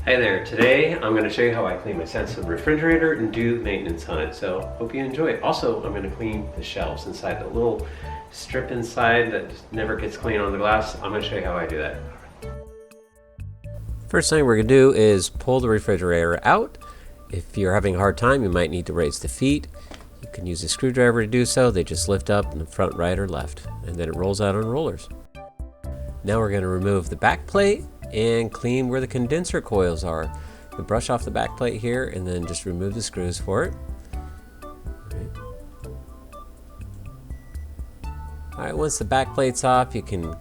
Hi there, today I'm going to show you how I clean my Samsung refrigerator and do maintenance on it, so hope you enjoy it. Also, I'm going to clean the shelves inside, the little strip inside that just never gets clean on the glass. I'm going to show you how I do that. First thing we're going to do is pull the refrigerator out. If you're having a hard time, you might need to raise the feet. You can use a screwdriver to do so. They just lift up in the front right or left, and then it rolls out on rollers. Now we're going to remove the back plate and clean where the condenser coils are. You brush off the back plate here and then just remove the screws for it. Alright, once the back plate's off, you can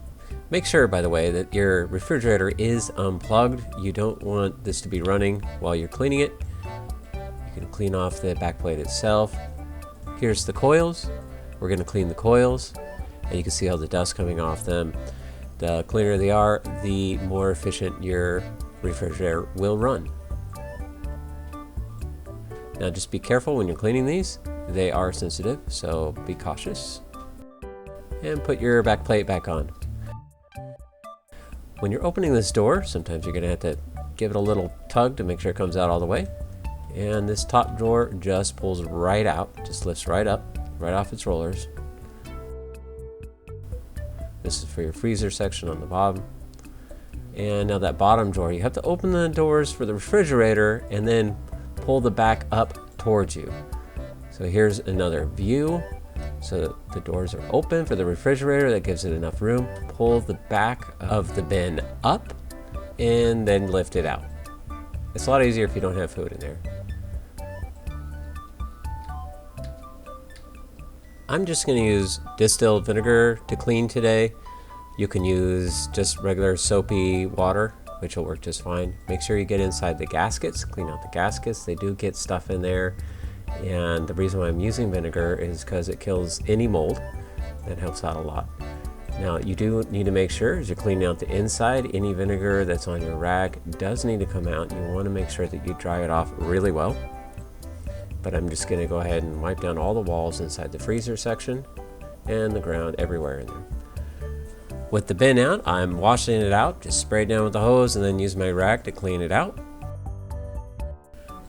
make sure, by the way, that your refrigerator is unplugged. You don't want this to be running while you're cleaning it. You can clean off the back plate itself. Here's the coils. We're going to clean the coils, and you can see all the dust coming off them. The cleaner they are, the more efficient your refrigerator will run. Now just be careful when you're cleaning these. They are sensitive, so be cautious. And put your back plate back on. When you're opening this door, sometimes you're going to have to give it a little tug to make sure it comes out all the way. And this top drawer just pulls right out, just lifts right up, right off its rollers. This is for your freezer section on the bottom. And now that bottom drawer, you have to open the doors for the refrigerator and then pull the back up towards you. So here's another view. So the doors are open for the refrigerator. That gives it enough room. Pull the back of the bin up and then lift it out. It's a lot easier if you don't have food in there. I'm just going to use distilled vinegar to clean today. You can use just regular soapy water, which will work just fine. Make sure you get inside the gaskets, clean out the gaskets. They do get stuff in there. And the reason why I'm using vinegar is because it kills any mold. That helps out a lot. Now you do need to make sure as you're cleaning out the inside, any vinegar that's on your rag does need to come out. You want to make sure that you dry it off really well. But I'm just going to go ahead and wipe down all the walls inside the freezer section and the ground everywhere in there. With the bin out, I'm washing it out, just spray it down with the hose and then use my rag to clean it out.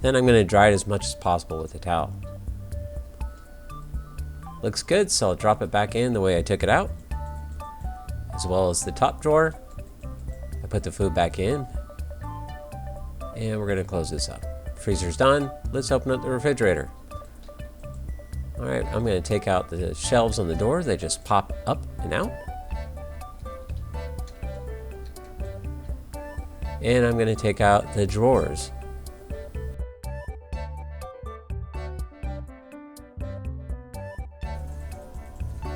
Then I'm going to dry it as much as possible with a towel. Looks good, so I'll drop it back in the way I took it out, as well as the top drawer. I put the food back in, and we're going to close this up. Freezer's done. Let's open up the refrigerator. Alright, I'm going to take out the shelves on the door. They just pop up and out. And I'm going to take out the drawers.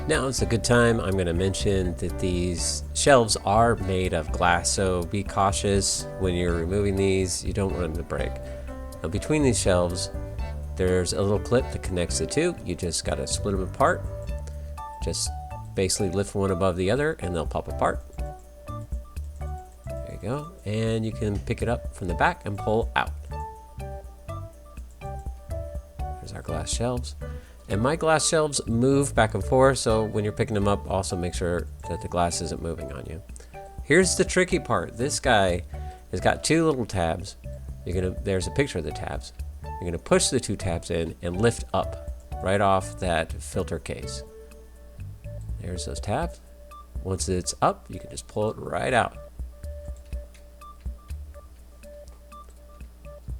Now it's a good time. I'm going to mention that these shelves are made of glass, so be cautious when you're removing these. You don't want them to break. Now between these shelves, there's a little clip that connects the two. You just got to split them apart. Just basically lift one above the other and they'll pop apart. There you go. And you can pick it up from the back and pull out. There's our glass shelves. And my glass shelves move back and forth, so when you're picking them up, also make sure that the glass isn't moving on you. Here's the tricky part. This guy has got two little tabs. There's a picture of the tabs. You're gonna push the two tabs in and lift up right off that filter case. There's those tabs. Once it's up, you can just pull it right out.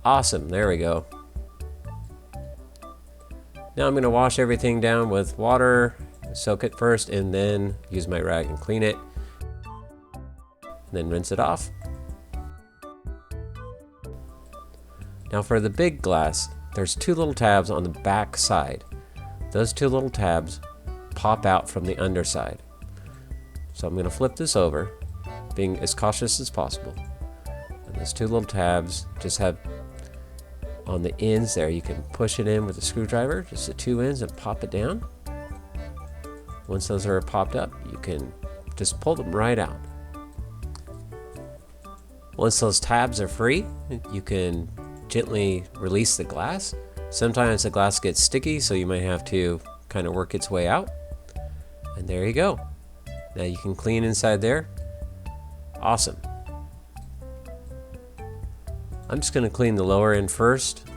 Awesome, there we go. Now I'm gonna wash everything down with water, soak it first, and then use my rag and clean it. And then rinse it off. Now for the big glass, there's two little tabs on the back side. Those two little tabs pop out from the underside. So I'm going to flip this over, being as cautious as possible. And those two little tabs just have on the ends there, you can push it in with a screwdriver, just the two ends, and pop it down. Once those are popped up, you can just pull them right out. Once those tabs are free, you can gently release the glass. Sometimes the glass gets sticky, so you might have to kind of work its way out. And there you go. Now you can clean inside there. Awesome. I'm just going to clean the lower end first,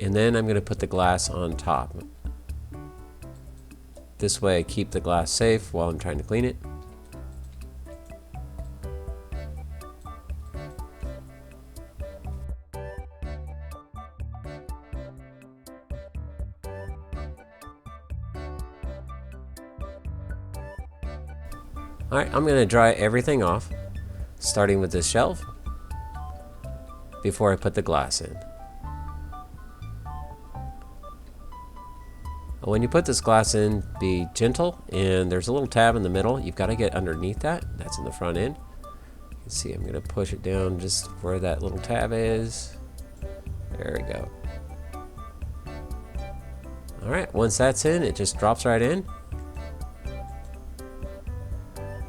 and then I'm going to put the glass on top. This way I keep the glass safe while I'm trying to clean it. Alright, I'm going to dry everything off, starting with this shelf, before I put the glass in. When you put this glass in, be gentle, and there's a little tab in the middle. You've got to get underneath that. That's in the front end. You can see I'm going to push it down just where that little tab is. There we go. Alright, once that's in, it just drops right in.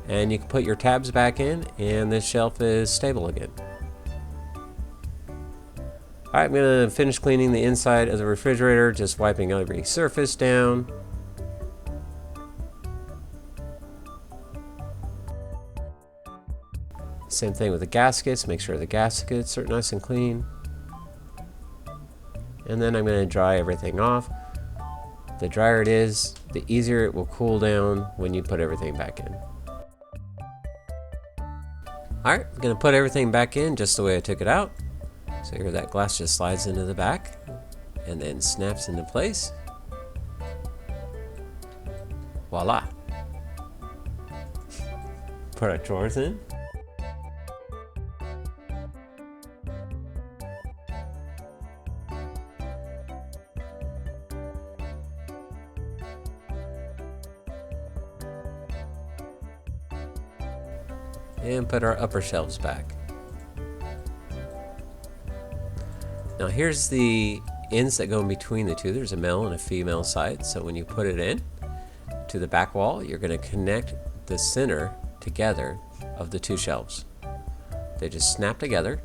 And you can put your tabs back in, and this shelf is stable again. Alright, I'm going to finish cleaning the inside of the refrigerator, just wiping every surface down. Same thing with the gaskets, make sure the gaskets are nice and clean. And then I'm going to dry everything off. The drier it is, the easier it will cool down when you put everything back in. Alright, I'm going to put everything back in just the way I took it out. So here that glass just slides into the back and then snaps into place. Voila! Put our drawers in. And put our upper shelves back. Now here's the ends that go in between the two. There's a male and a female side. So when you put it in to the back wall, you're going to connect the center together of the two shelves. They just snap together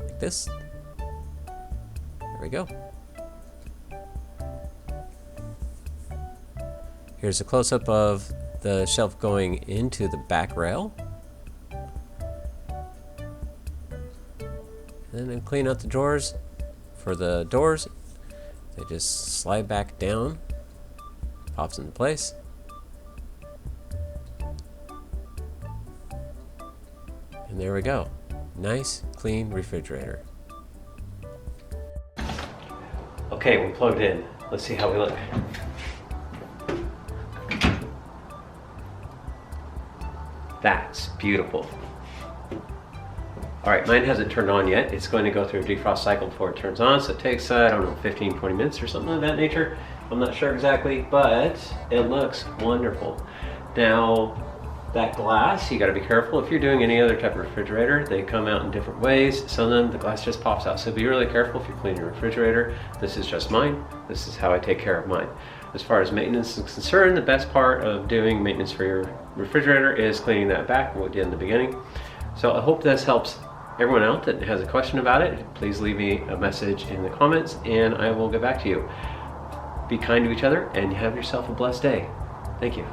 like this. There we go. Here's a close-up of the shelf going into the back rail. And then clean out the drawers. For the doors, they just slide back down, pops into place. And there we go. Nice, clean refrigerator. Okay, we're plugged in. Let's see how we look. That's beautiful. All right, mine hasn't turned on yet. It's going to go through a defrost cycle before it turns on. So it takes, I don't know, 15, 20 minutes or something of that nature. I'm not sure exactly, but it looks wonderful. Now, that glass, you gotta be careful. If you're doing any other type of refrigerator, they come out in different ways. Some of them, the glass just pops out. So be really careful if you're cleaning your refrigerator. This is just mine. This is how I take care of mine. As far as maintenance is concerned, the best part of doing maintenance for your refrigerator is cleaning that back, what we did in the beginning. So I hope this helps everyone out that has a question about it. Please leave me a message in the comments and I will get back to you. Be kind to each other and have yourself a blessed day. Thank you.